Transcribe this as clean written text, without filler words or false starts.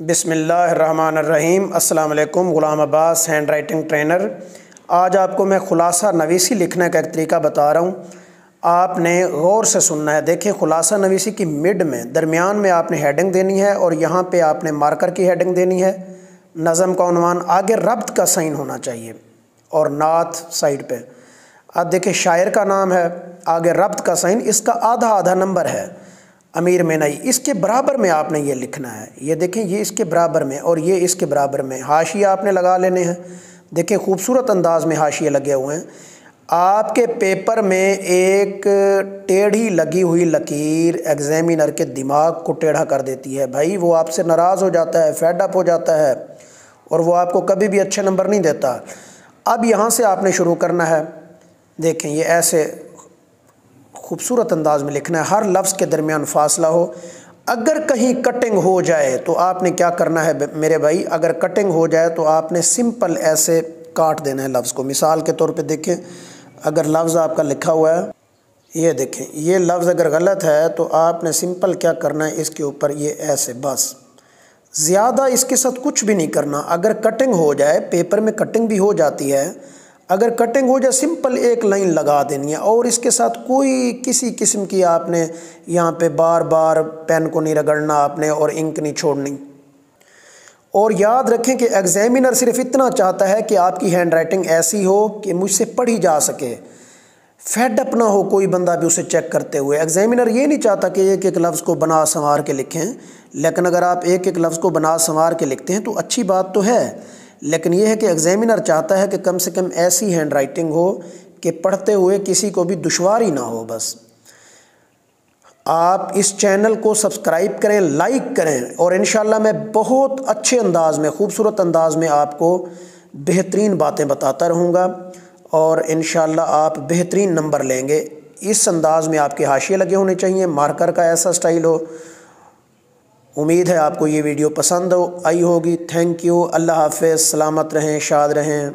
बिस्मिल्लाहिर्रहमानिर्रहीम। अस्सलाम वालेकुम। ग़ुलाम अब्बास हैंड राइटिंग ट्रेनर। आज आपको मैं ख़ुलासा नवीसी लिखने का एक तरीका बता रहा हूँ। आपने गौर से सुनना है। देखिए, ख़ुलासा नवीसी की मिड में दरमियान में आपने हेडिंग देनी है और यहाँ पे आपने मार्कर की हेडिंग देनी है। नज़म का उन्वान, आगे रब्त का साइन होना चाहिए और नात साइड पे। अब देखिए, शायर का नाम है, आगे रब्त का साइन, इसका आधा आधा नंबर है अमीर मेनई, इसके बराबर में आपने ये लिखना है। ये देखें, ये इसके बराबर में और ये इसके बराबर में। हाशिया आपने लगा लेने हैं। देखें, खूबसूरत अंदाज में हाशिए लगे हुए हैं। आपके पेपर में एक टेढ़ी लगी हुई लकीर एग्जामिनर के दिमाग को टेढ़ा कर देती है। भाई, वो आपसे नाराज़ हो जाता है, फेड अप हो जाता है और वो आपको कभी भी अच्छे नंबर नहीं देता। अब यहाँ से आपने शुरू करना है। देखें, ये ऐसे खूबसूरत अंदाज में लिखना है, हर लफ्ज़ के दरमियान फासला हो। अगर कहीं कटिंग हो जाए तो आपने क्या करना है मेरे भाई, अगर कटिंग हो जाए तो आपने सिंपल ऐसे काट देना है लफ्ज़ को। मिसाल के तौर पे देखें, अगर लफ्ज़ आपका लिखा हुआ है, ये देखें, ये लफ्ज़ अगर गलत है तो आपने सिंपल क्या करना है, इसके ऊपर ये ऐसे, बस ज़्यादा इसके साथ कुछ भी नहीं करना। अगर कटिंग हो जाए, पेपर में कटिंग भी हो जाती है, अगर कटिंग हो जाए सिंपल एक लाइन लगा देनी है और इसके साथ कोई किसी किस्म की आपने यहाँ पे बार बार पेन को नहीं रगड़ना आपने और इंक नहीं छोड़नी। और याद रखें कि एग्जामिनर सिर्फ इतना चाहता है कि आपकी हैंड राइटिंग ऐसी हो कि मुझसे पढ़ी जा सके, फेड अप ना हो कोई बंदा भी उसे चेक करते हुए। एग्जामिनर ये नहीं चाहता कि एक एक लफ्ज़ को बना संवार के लिखें, लेकिन अगर आप एक एक लफ्ज़ को बना संवार के लिखते हैं तो अच्छी बात तो है, लेकिन यह है कि एग्जामिनर चाहता है कि कम से कम ऐसी हैंड राइटिंग हो कि पढ़ते हुए किसी को भी दुश्वारी ना हो। बस आप इस चैनल को सब्सक्राइब करें, लाइक करें और इंशाल्लाह मैं बहुत अच्छे अंदाज में, खूबसूरत अंदाज में आपको बेहतरीन बातें बताता रहूँगा और इंशाल्लाह आप बेहतरीन नंबर लेंगे। इस अंदाज में आपके हाशिए लगे होने चाहिए, मार्कर का ऐसा स्टाइल हो। उम्मीद है आपको ये वीडियो पसंद आई होगी। Thank you. अल्लाह हाफ़िज़। सलामत रहें, शाद रहें।